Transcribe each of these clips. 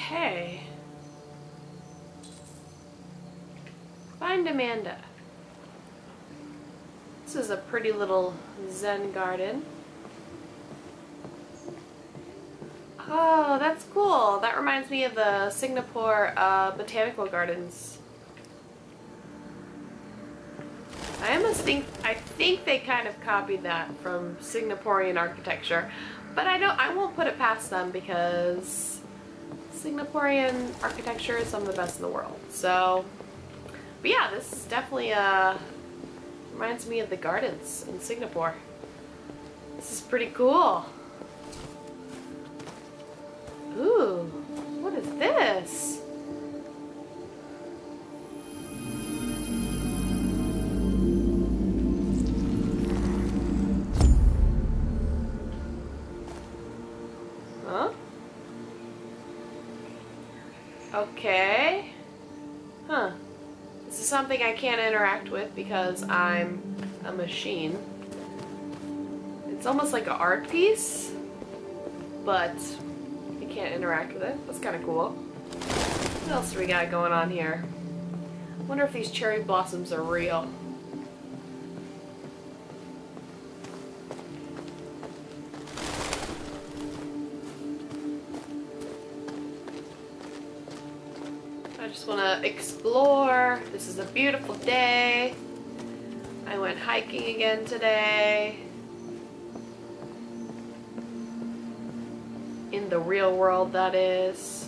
Okay. Find Amanda. This is a pretty little Zen garden. Oh, that's cool. That reminds me of the Singapore botanical gardens. I think they kind of copied that from Singaporean architecture, but I won't put it past them because Singaporean architecture is some of the best in the world. So, but yeah, this is definitely reminds me of the gardens in Singapore. This is pretty cool. Ooh, what is this? Huh? Okay. Huh. This is something I can't interact with because I'm a machine. It's almost like an art piece, but you can't interact with it. That's kind of cool. What else do we got going on here? I wonder if these cherry blossoms are real. I just want to explore. This is a beautiful day. I went hiking again today. In the real world, that is.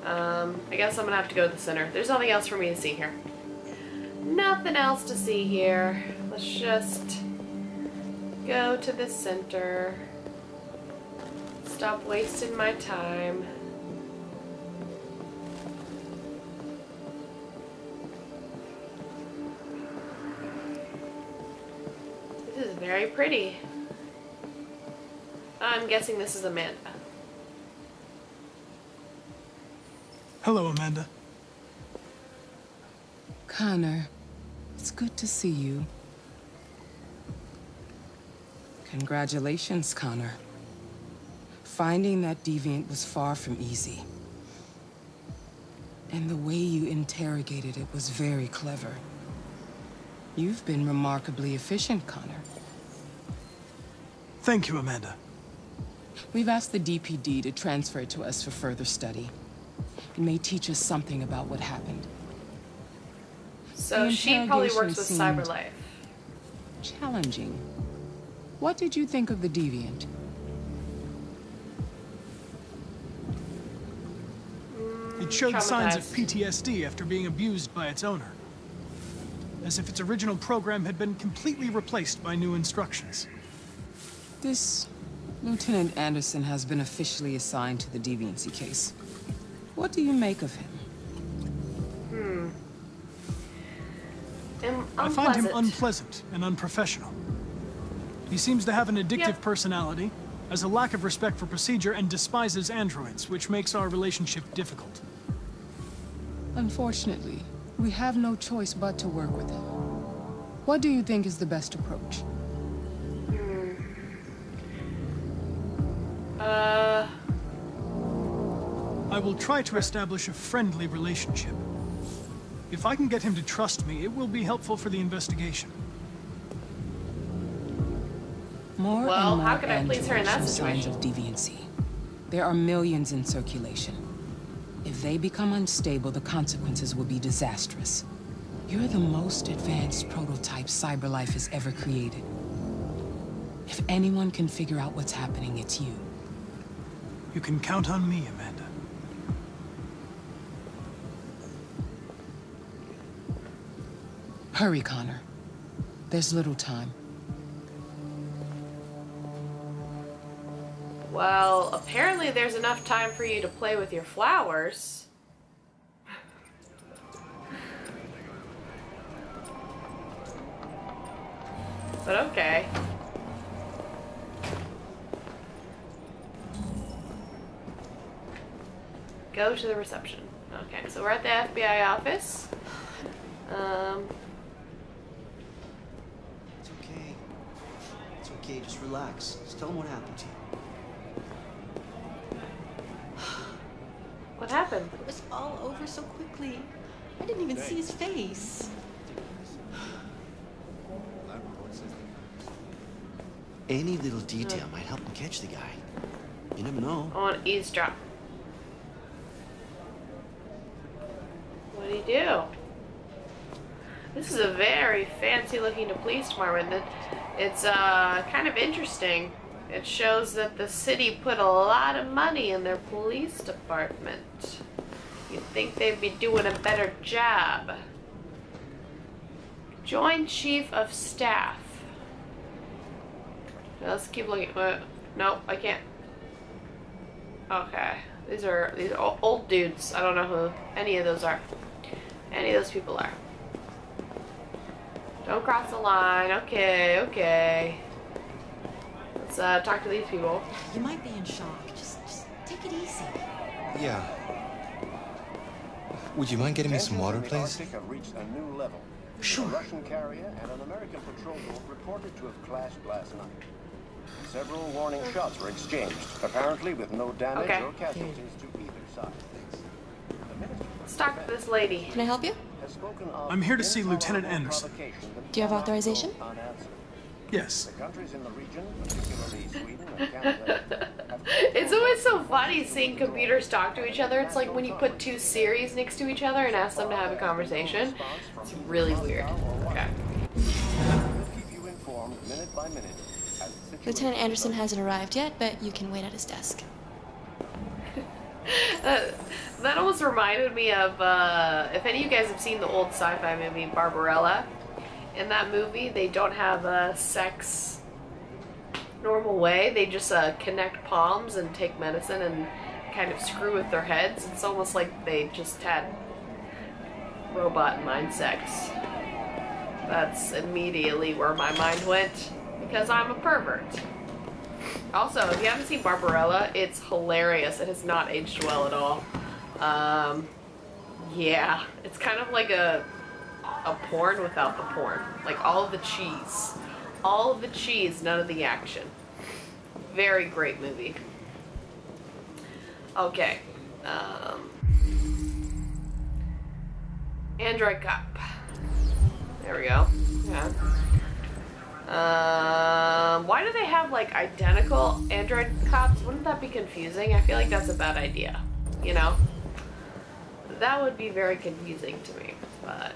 I guess I'm gonna have to go to the center. There's nothing else for me to see here. Nothing else to see here. Let's just go to the center. Stop wasting my time. This is very pretty. I'm guessing this is Amanda. Hello, Amanda. Connor, it's good to see you. Congratulations, Connor. Finding that deviant was far from easy. And the way you interrogated it was very clever. You've been remarkably efficient, Connor. Thank you, Amanda. We've asked the DPD to transfer it to us for further study. It may teach us something about what happened. So she probably works with CyberLife. Challenging. What did you think of the deviant? It showed signs of PTSD after being abused by its owner. As if its original program had been completely replaced by new instructions. This Lieutenant Anderson has been officially assigned to the deviancy case. What do you make of him? I find him unpleasant and unprofessional. He seems to have an addictive personality, has a lack of respect for procedure, and despises androids, which makes our relationship difficult. Unfortunately, we have no choice but to work with him. What do you think is the best approach? I will try to establish a friendly relationship. If I can get him to trust me, it will be helpful for the investigation. More well, and more how can I please her in that androids show signs situation? of deviancy. There are millions in circulation. If they become unstable, the consequences will be disastrous. You're the most advanced prototype CyberLife has ever created. If anyone can figure out what's happening, it's you. You can count on me, Amanda. Hurry, Connor. There's little time. Well, apparently there's enough time for you to play with your flowers. But okay. Go to the reception. Okay, so we're at the FBI office. It's okay. It's okay, just relax. Just tell them what happened to you. What happened? But it was all over so quickly. I didn't even see his face. Any little detail might help him catch the guy. You never know. I want to eavesdrop. What do you do? This is a very fancy looking police department. It's kind of interesting. It shows that the city put a lot of money in their police department. You'd think they'd be doing a better job. Joint Chief of Staff. Let's keep looking. Nope, I can't. Okay, these are old dudes. I don't know who any of those are. Any of those people are. Don't cross the line. Okay, okay. Let's talk to these people. You might be in shock. Just take it easy. Yeah. Would you mind getting me some water, please? Arctic have reached a new level. Sure. A Russian carrier and an American patrol boat reported to have clashed last night. Several warning shots were exchanged, apparently with no damage or casualties to either side. Let's talk to this lady. Can I help you? I'm here to see Lieutenant Anderson. Do you have authorization? Yes. The countries in the region, particularly Sweden and Canada, It's always so funny seeing computers talk to each other. It's like when you put two Siris next to each other and ask them to have a conversation. It's really weird. Okay. keep you informed minute by minute. Lieutenant Anderson hasn't arrived yet, but you can wait at his desk. That almost reminded me of, if any of you guys have seen the old sci-fi movie Barbarella, in that movie they don't have sex normal way. They just connect palms and take medicine and kind of screw with their heads. It's almost like they just had robot mind sex. That's immediately where my mind went, because I'm a pervert. Also, if you haven't seen Barbarella, it's hilarious. It has not aged well at all. Yeah, it's kind of like a porn without the porn. Like all of the cheese. All of the cheese, none of the action. Very great movie. Okay. Android Cop. There we go. Yeah. Why do they have like identical Android cops? Wouldn't that be confusing? I feel like that's a bad idea. You know? That would be very confusing to me, but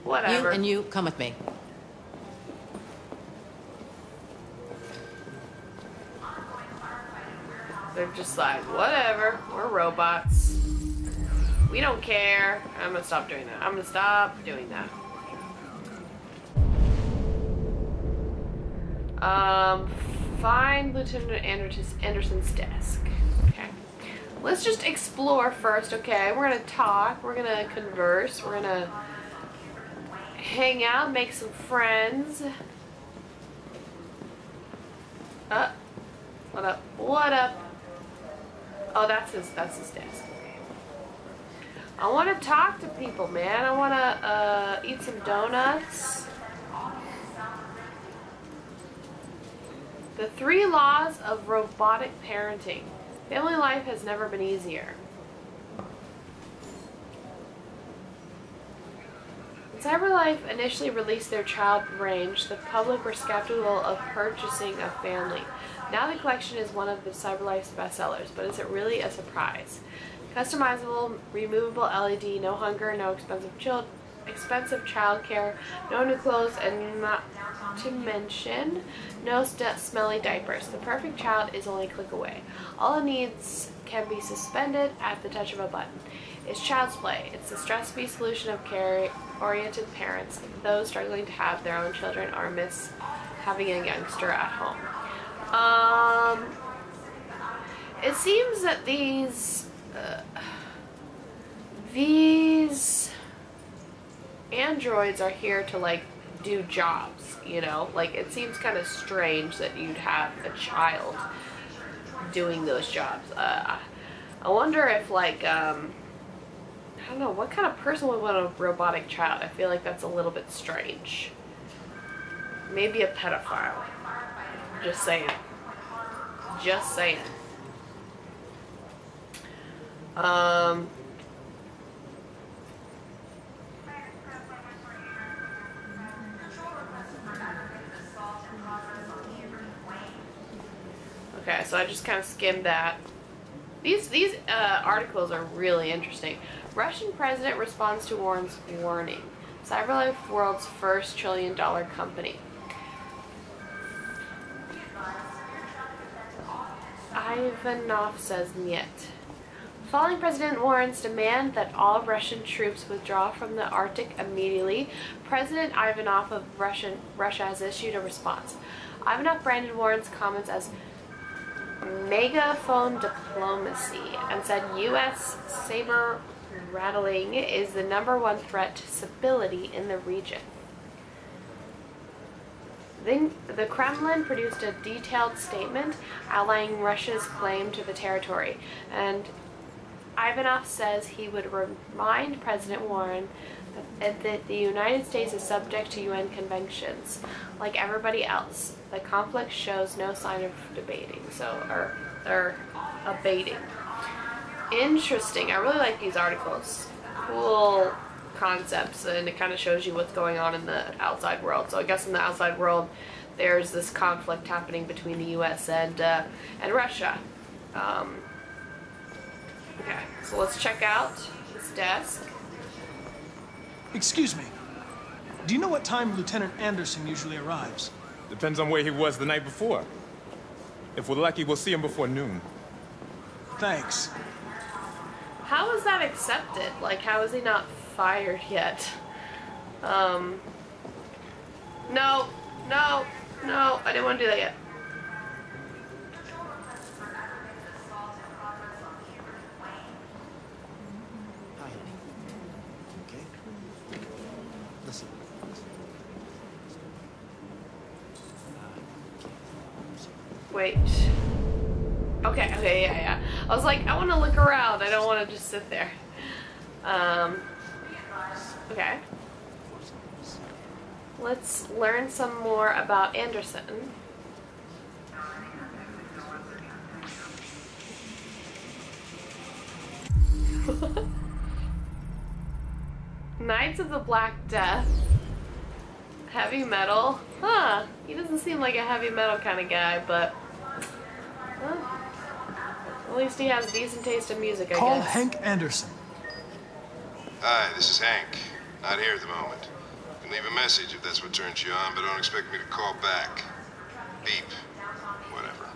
whatever. You and you, come with me. They're just like, whatever, we're robots. We don't care. I'm gonna stop doing that. I'm gonna stop doing that. Find Lieutenant Anderson's desk. Okay. Let's just explore first, okay? We're gonna talk, we're gonna converse, we're gonna hang out, make some friends. What up? What up? Oh, that's his desk. Okay. I wanna talk to people, man. I wanna eat some donuts. The 3 laws of robotic parenting. Family life has never been easier. When CyberLife initially released their child range, the public were skeptical of purchasing a family. Now the collection is one of the CyberLife's bestsellers, but is it really a surprise? Customizable, removable LED, no hunger, no expensive child care, no new clothes, and not to mention no smelly diapers. The perfect child is only a click away. All it needs can be suspended at the touch of a button. It's Child's Play. It's the stress-free solution of care-oriented parents, those struggling to have their own children or miss having a youngster at home. It seems that these androids are here to like do jobs, you know? Like it seems kind of strange that you'd have a child doing those jobs. I wonder if like I don't know, what kind of person would want a robotic child? I feel like that's a little bit strange. Maybe a pedophile. Just saying. Just saying. Okay, so I just kind of skimmed that. These articles are really interesting. Russian president responds to Warren's warning. CyberLife World's first $1 trillion company. Ivanov says niet. Following President Warren's demand that all Russian troops withdraw from the Arctic immediately, President Ivanov of Russia has issued a response. Ivanov branded Warren's comments as megaphone diplomacy and said U.S. saber rattling is the #1 threat to stability in the region. Then the Kremlin produced a detailed statement outlining Russia's claim to the territory, and Ivanov says he would remind President Warren that the United States is subject to UN conventions, like everybody else. The conflict shows no sign of debating, or abating. Interesting. I really like these articles. Cool concepts, and it kind of shows you what's going on in the outside world. So I guess in the outside world, there's this conflict happening between the U.S. and Russia. Okay, so let's check out this desk. Excuse me. Do you know what time Lieutenant Anderson usually arrives? Depends on where he was the night before. If we're lucky, we'll see him before noon. Thanks. How is that accepted? Like, how is he not fired yet? No, I didn't want to do that yet. Hi, honey. Okay? Listen. Wait. Okay, yeah. I was like, I want to look around. I don't want to just sit there. Okay. Let's learn some more about Anderson. Knights of the Black Death. Heavy metal. Huh. He doesn't seem like a heavy metal kind of guy, but... at least he has decent taste in music, I guess. Call Hank Anderson. Hi, this is Hank. Not here at the moment. You can leave a message if that's what turns you on, but don't expect me to call back. Beep. Whatever.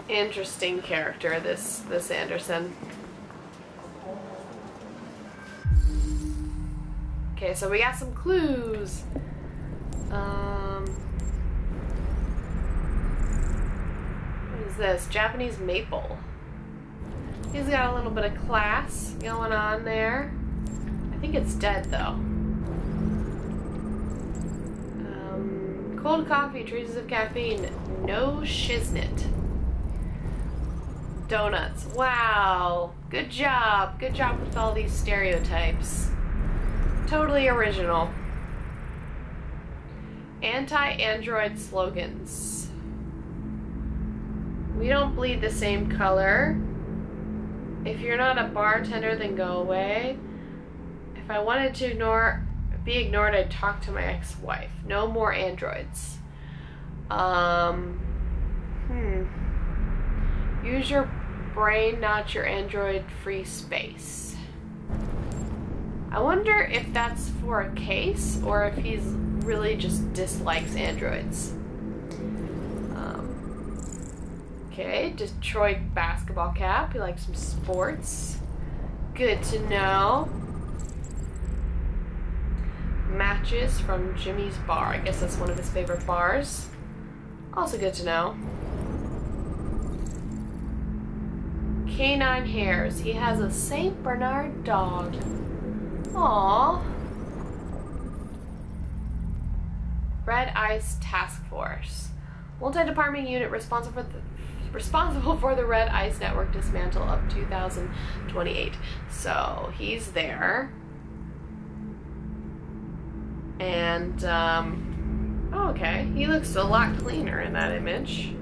Interesting character, this Anderson. Okay, so we got some clues. What is this? Japanese maple. He's got a little bit of class going on there. I think it's dead though. Cold coffee, traces of caffeine, no shiznit. Donuts. Wow. Good job. Good job with all these stereotypes. Totally original. Anti-android slogans. We don't bleed the same color. If you're not a bartender, then go away. If I wanted to be ignored, I'd talk to my ex-wife. No more androids. Use your brain, not your android free space. I wonder if that's for a case or if he's really just dislikes androids. Okay, Detroit basketball cap. He likes some sports. Good to know. Matches from Jimmy's Bar. I guess that's one of his favorite bars. Also good to know. Canine hairs. He has a Saint Bernard dog. Aww. Red Ice Task Force. Multi-department unit responsible for the Red Ice Network dismantle of 2028. So he's there. And Oh, okay. He looks a lot cleaner in that image.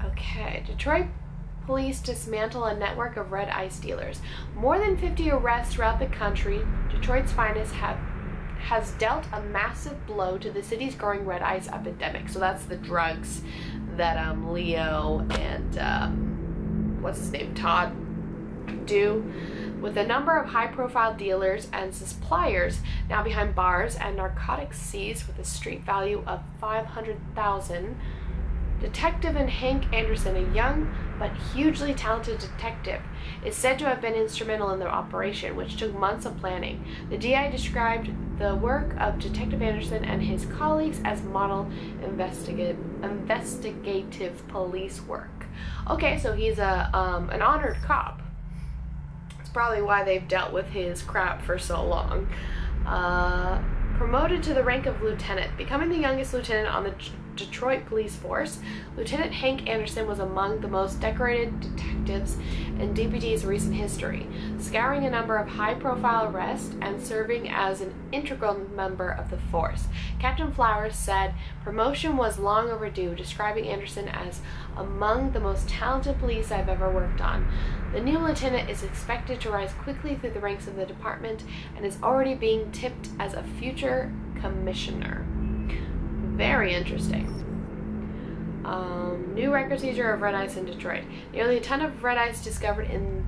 Okay, Detroit police dismantle a network of red ice dealers. More than 50 arrests throughout the country. Detroit's finest has dealt a massive blow to the city's growing red ice epidemic. So that's the drugs that Leo and what's his name, Todd, do. With a number of high-profile dealers and suppliers now behind bars and narcotics seized with a street value of $500,000. Detective Hank Anderson, a young but hugely talented detective, is said to have been instrumental in the operation, which took months of planning. The DI described the work of Detective Anderson and his colleagues as model investigative police work. Okay, so he's an honored cop. That's probably why they've dealt with his crap for so long. Promoted to the rank of lieutenant, becoming the youngest lieutenant on the Detroit police force, Lieutenant Hank Anderson was among the most decorated detectives in DPD's recent history, scouring a number of high-profile arrests and serving as an integral member of the force. Captain Flowers said promotion was long overdue, describing Anderson as among the most talented police I've ever worked on. The new lieutenant is expected to rise quickly through the ranks of the department and is already being tipped as a future commissioner. Very interesting. New record seizure of red ice in Detroit. Nearly a ton of red ice discovered in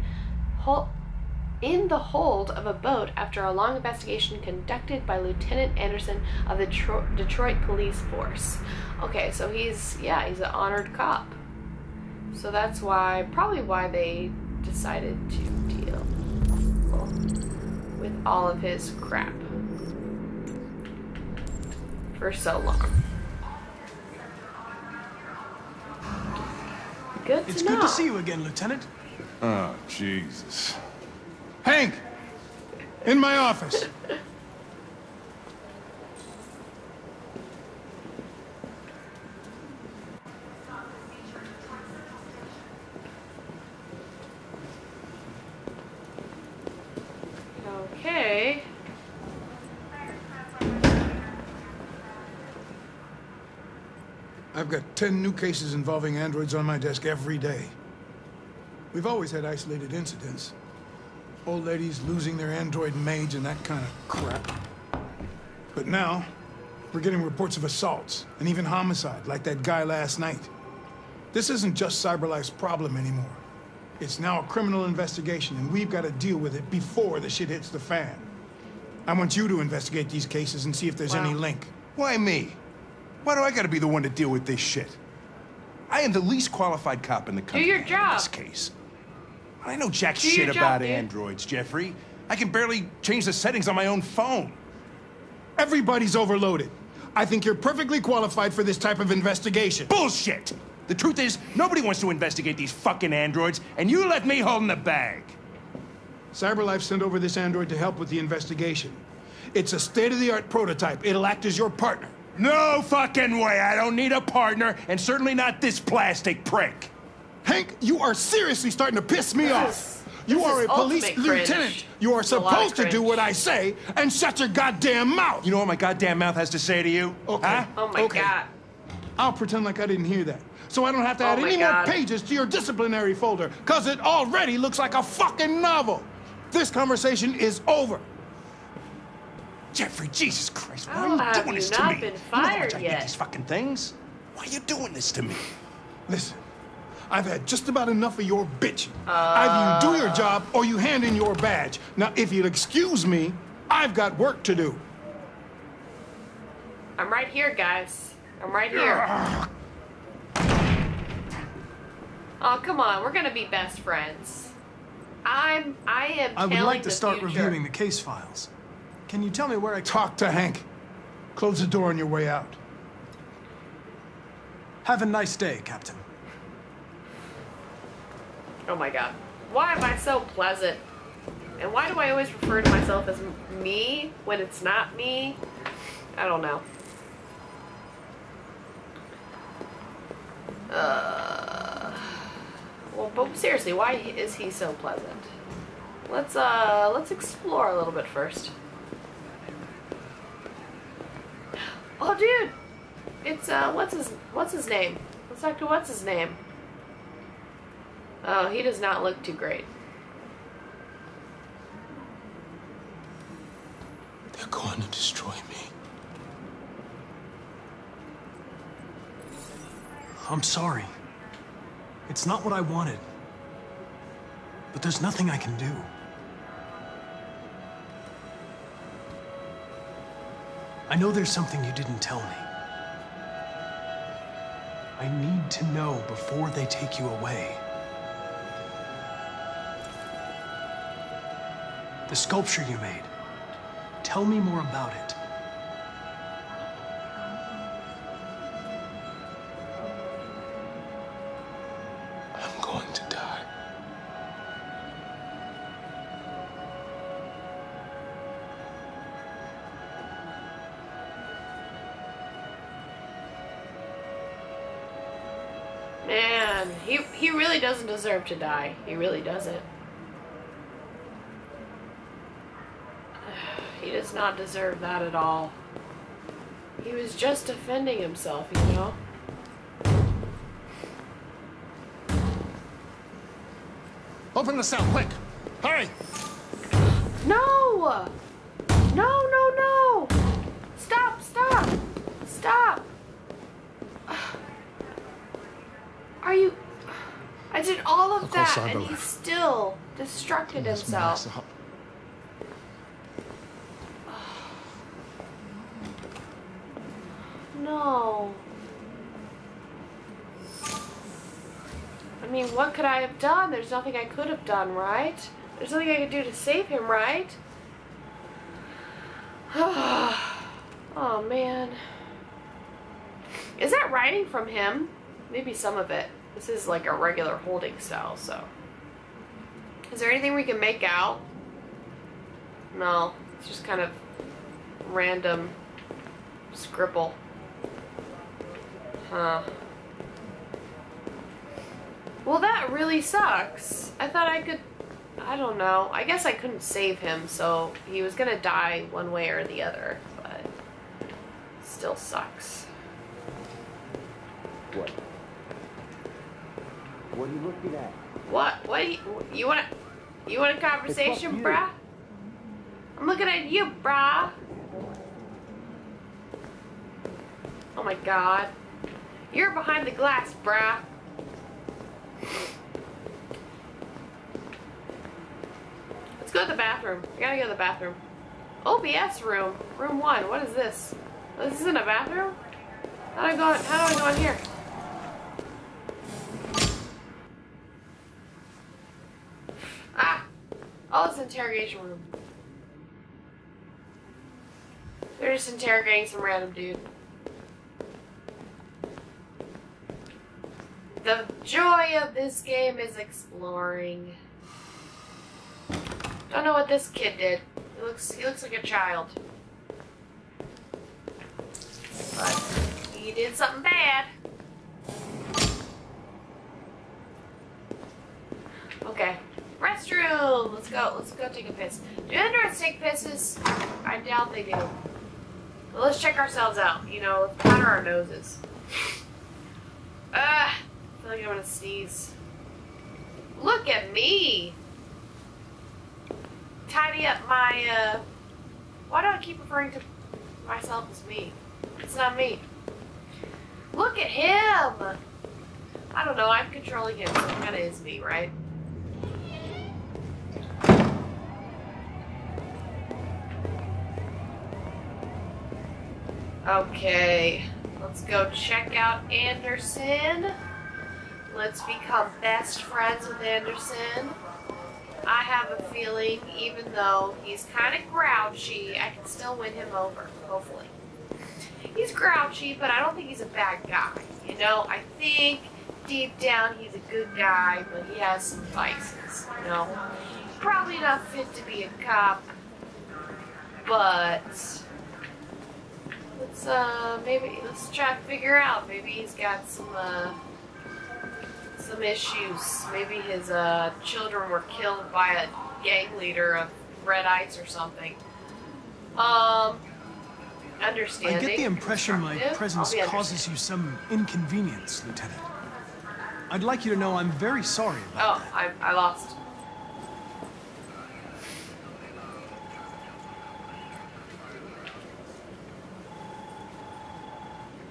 the hold of a boat after a long investigation conducted by Lieutenant Anderson of the Detroit Police Force. Okay, so he's an honored cop. So that's probably why they decided to deal with all of his crap for so long. It's good to see you again, Lieutenant. Oh, Jesus. Hank! In my office. Okay. I've got 10 new cases involving androids on my desk every day. We've always had isolated incidents. Old ladies losing their android maids and that kind of crap. But now, we're getting reports of assaults and even homicide, like that guy last night. This isn't just CyberLife's problem anymore. It's now a criminal investigation, and we've got to deal with it before the shit hits the fan. I want you to investigate these cases and see if there's any link. Why me? Why do I gotta be the one to deal with this shit? I am the least qualified cop in the country. Do your job. In this case. I know jack shit about androids, Jeffrey. I can barely change the settings on my own phone. Everybody's overloaded. I think you're perfectly qualified for this type of investigation. Bullshit! The truth is, nobody wants to investigate these fucking androids, and you left me holding the bag. CyberLife sent over this android to help with the investigation. It's a state-of-the-art prototype. It'll act as your partner. No fucking way! I don't need a partner, and certainly not this plastic prick. Hank, you are seriously starting to piss me off. You are a police lieutenant. You are supposed to do what I say and shut your goddamn mouth. You know what my goddamn mouth has to say to you? Okay. Huh? Oh my God. I'll pretend like I didn't hear that. So I don't have to add any more pages to your disciplinary folder, because it already looks like a fucking novel. This conversation is over. Jeffrey, Jesus Christ, why are you doing this to me? Been fired you know how much I hate these fucking things? Why are you doing this to me? Listen, I've had just about enough of your bitching. Either you do your job or you hand in your badge. Now, if you'll excuse me, I've got work to do. I'm right here, guys. I'm right here. Oh, come on. We're gonna be best friends. I would like to start reviewing the case files. Can you tell me where I talk to Hank? Close the door on your way out. Have a nice day, Captain. Oh my God. Why am I so pleasant? And why do I always refer to myself as me when it's not me? I don't know. Well, but seriously, why is he so pleasant? Let's explore a little bit first. Oh, dude! It's, what's his name? Let's talk to what's his name. Oh, he does not look too great. They're going to destroy me. I'm sorry. It's not what I wanted. But there's nothing I can do. I know there's something you didn't tell me. I need to know before they take you away. The sculpture you made. Tell me more about it. I'm going to die. Man, he really doesn't deserve to die. He really doesn't. He does not deserve that at all. He was just defending himself, you know? Open the cell, quick! Hurry! No! No, no, no! Stop, stop! Stop! Are you... I did all of that and he still destructed himself. No. I mean, what could I have done? There's nothing I could have done, right? There's nothing I could do to save him, right? Oh, man. Is that writing from him? Maybe some of it. This is like a regular holding style, so. Is there anything we can make out? No. It's just kind of random scribble. Huh. Well, that really sucks. I thought I could... I don't know. I guess I couldn't save him, so he was gonna die one way or the other, but... Still sucks. What? What are you looking at? What? You want a conversation, brah? I'm looking at you, brah. Oh my god. You're behind the glass, brah. Let's go to the bathroom. I gotta go to the bathroom. OBS room. Room 1. What is this? Oh, this isn't a bathroom? How do I go in here? Ah! Oh, it's an interrogation room. They're just interrogating some random dude. The joy of this game is exploring. Don't know what this kid did. He looks like a child. But he did something bad. Okay. Restroom! Let's go take a piss. Do androids take pisses? I doubt they do. But let's check ourselves out. You know, let's powder our noses. I feel like I'm gonna sneeze. Look at me! Tidy up my, why do I keep referring to myself as me? It's not me. Look at him! I don't know, I'm controlling him, so it kinda is me, right? Okay, let's go check out Anderson. Let's become best friends with Anderson. I have a feeling, even though he's kind of grouchy, I can still win him over, hopefully. He's grouchy, but I don't think he's a bad guy. You know, I think deep down he's a good guy, but he has some vices, you know. Probably not fit to be a cop, but let's try to figure out. Maybe he's got some issues. Maybe his children were killed by a gang leader of Red Ice or something. understanding. I get the impression my constructive. presence I'll be causes you some inconvenience, Lieutenant. I'd like you to know I'm very sorry about that. I lost.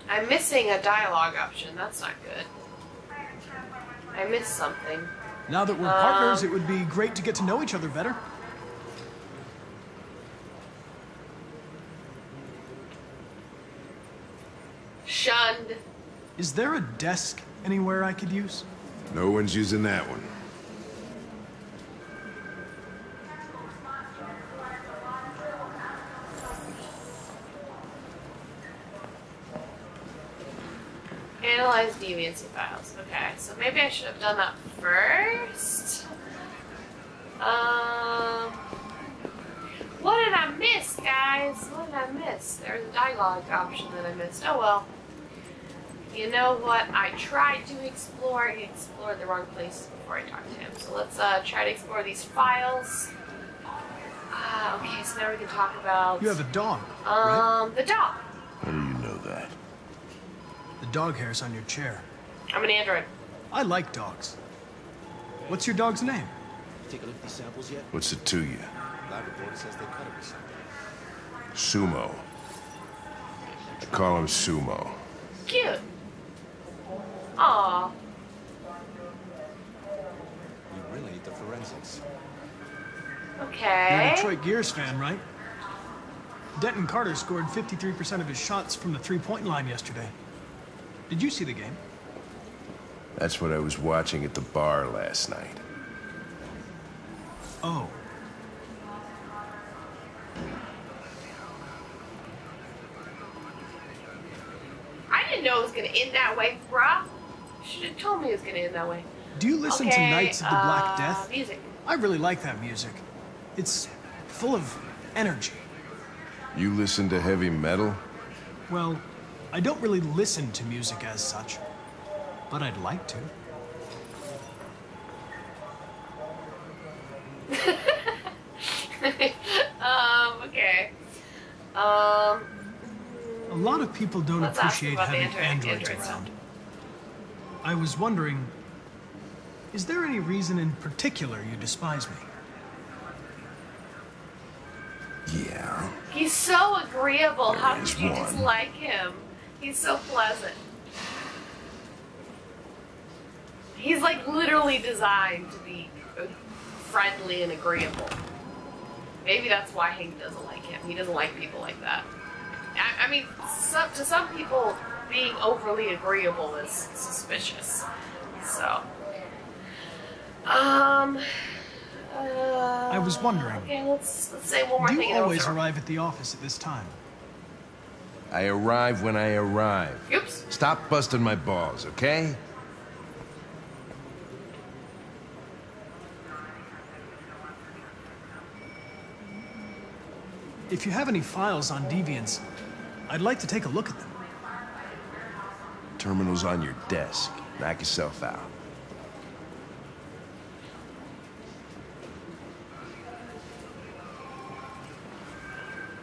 I'm missing a dialogue option. That's not good. I missed something. Now that we're partners, it would be great to get to know each other better. Shunned. Is there a desk anywhere I could use? No one's using that one. Analyze deviancy files. Okay, so maybe I should have done that first. What did I miss, guys? What did I miss? There's a dialogue option that I missed. Oh well. You know what? I tried to explore. I explored the wrong places before I talked to him. So let's try to explore these files. Okay, so now we can talk about... You have a dog, right? The dog. How do you know that? The dog hair's on your chair. I'm an android. I like dogs. What's your dog's name? Take a look at these samples yet? What's it to you? Lab report says they cut it with something. Sumo. I call him Sumo. Cute. Aww. We really need the forensics. Okay. You're a Detroit Gears fan, right? Denton Carter scored 53% of his shots from the three-point line yesterday. Did you see the game? That's what I was watching at the bar last night. Oh. I didn't know it was gonna end that way, bruh. You should have told me it was gonna end that way. Do you listen to Knights of the Black Death? Music. I really like that music. It's full of energy. You listen to heavy metal? Well, I don't really listen to music as such, but I'd like to. Okay. A lot of people don't Let's ask appreciate about the having androids androids. around. I was wondering, is there any reason in particular you despise me? Yeah. He's so agreeable. How There could is you one. dislike him? He's so pleasant. He's like literally designed to be friendly and agreeable. Maybe that's why Hank doesn't like him. He doesn't like people like that. I mean, to some people, being overly agreeable is suspicious. So, I was wondering. Okay, let's say one more Do thing. you and always it'll- arrive at the office at this time? I arrive when I arrive. Oops. Stop busting my balls, okay? If you have any files on Deviants, I'd like to take a look at them. Terminal's on your desk. Knock yourself out.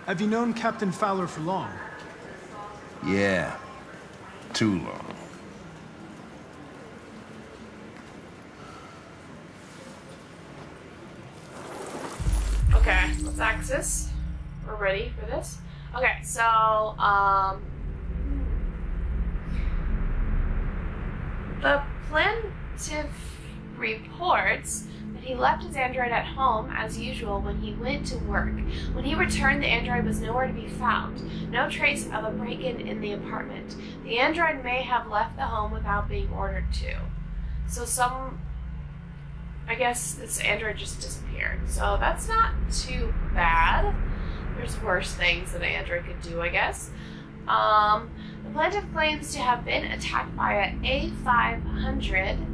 Have you known Captain Fowler for long? Yeah. Too long. Okay, let's access. We're ready for this. Okay, so, the plaintiff reports that he left his android at home as usual when he went to work. When he returned, the android was nowhere to be found. No trace of a break-in in the apartment. The android may have left the home without being ordered to. So I guess this android just disappeared. So that's not too bad. There's worse things that an android could do, I guess. The plaintiff claims to have been attacked by an A500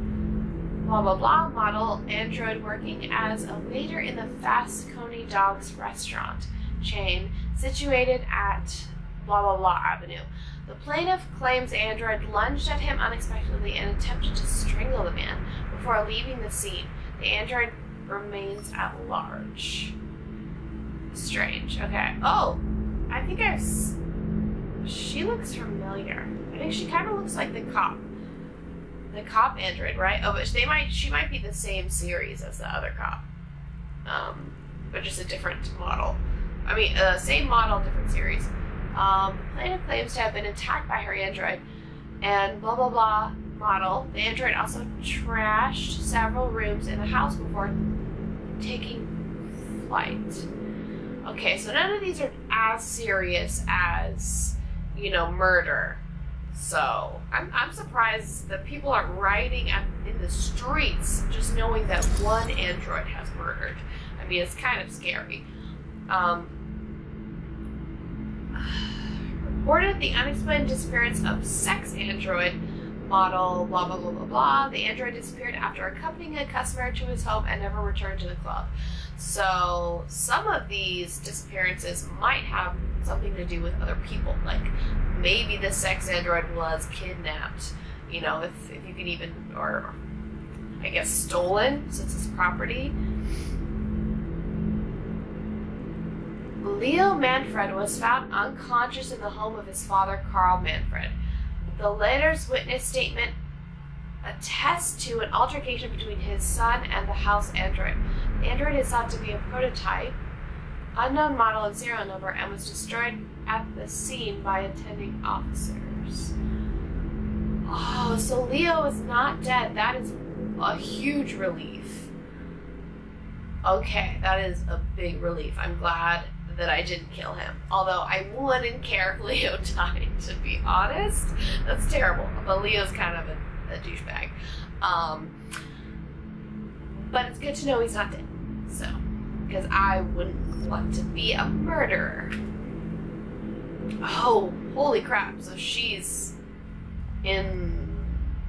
blah blah blah model android working as a waiter in the Fast Coney Dogs restaurant chain situated at blah blah blah Avenue. The plaintiff claims the android lunged at him unexpectedly and attempted to strangle the man before leaving the scene. The android remains at large. Strange. Okay. Oh, I think She looks familiar. I think she kind of looks like the cop. The cop android, right? Oh, but she might be the same series as the other cop. But just a different model. I mean, same model, different series. The planet claims to have been attacked by her android, and blah blah blah model. The android also trashed several rooms in the house before taking flight. Okay, so none of these are as serious as, you know, murder. So I'm surprised that people are rioting in the streets just knowing that one android has murdered. I mean, it's kind of scary. Reported the unexplained disappearance of sex android model blah blah blah blah blah. The android disappeared after accompanying a customer to his home and never returned to the club. So some of these disappearances might have something to do with other people. Like maybe the sex android was kidnapped, you know, if you can even, or I guess stolen since it's property. Leo Manfred was found unconscious in the home of his father, Carl Manfred. The latter's witness statement attests to an altercation between his son and the house android. The android is thought to be a prototype, unknown model and serial number, and was destroyed at the scene by attending officers. Oh, so Leo is not dead. That is a huge relief. Okay, that is a big relief. I'm glad that I didn't kill him. Although I wouldn't care if Leo died, to be honest. That's terrible. But Leo's kind of a douchebag. But it's good to know he's not dead. So, because I wouldn't want to be a murderer. Oh, holy crap. So she's in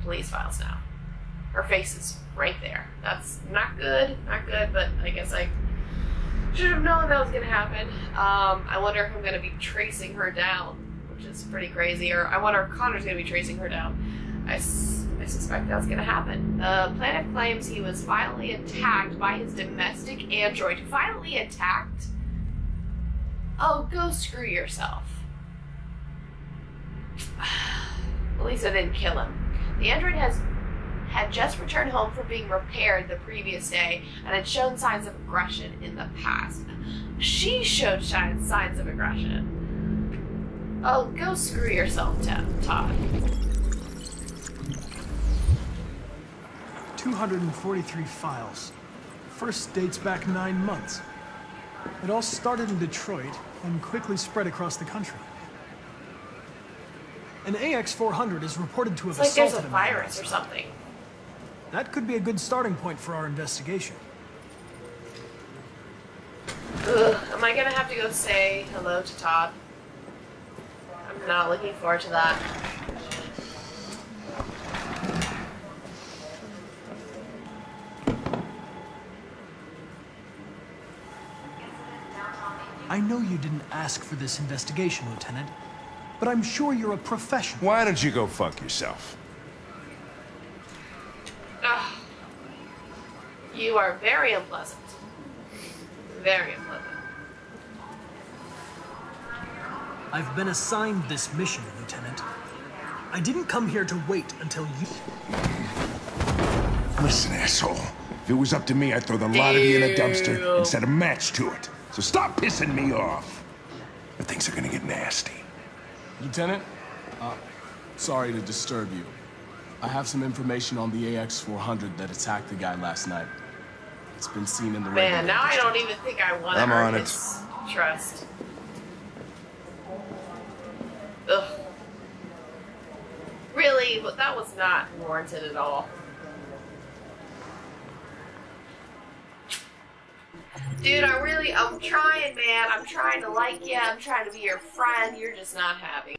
police files now. Her face is right there. That's not good. Not good, but I guess I should have known that was going to happen. I wonder if I'm going to be tracing her down, which is pretty crazy. Or I wonder if Connor's going to be tracing her down. I suspect that's going to happen. The planet claims he was violently attacked by his domestic android. Violently attacked? Oh, go screw yourself. At least I didn't kill him. The android had just returned home from being repaired the previous day and had shown signs of aggression in the past. She showed signs of aggression. Oh, go screw yourself, Todd. 243 files. First dates back 9 months. It all started in Detroit and quickly spread across the country. An AX-400 is reported to have assaulted him. It's like there's a virus or something. That could be a good starting point for our investigation. Ugh, am I gonna have to go say hello to Todd? I'm not looking forward to that. I know you didn't ask for this investigation, Lieutenant, but I'm sure you're a professional. Why don't you go fuck yourself? Ugh. You are very unpleasant. Very unpleasant. I've been assigned this mission, Lieutenant. I didn't come here to wait until you... Listen, asshole. If it was up to me, I'd throw the lot of you in a dumpster and set a match to it. So stop pissing me off. Or things are gonna get nasty. Lieutenant, sorry to disturb you. I have some information on the AX-400 that attacked the guy last night. It's been seen in the radio. Man, now I don't even think I want to earn his trust. Ugh. Really? But that was not warranted at all. Dude, I'm trying, man. I'm trying to like you. I'm trying to be your friend. You're just not having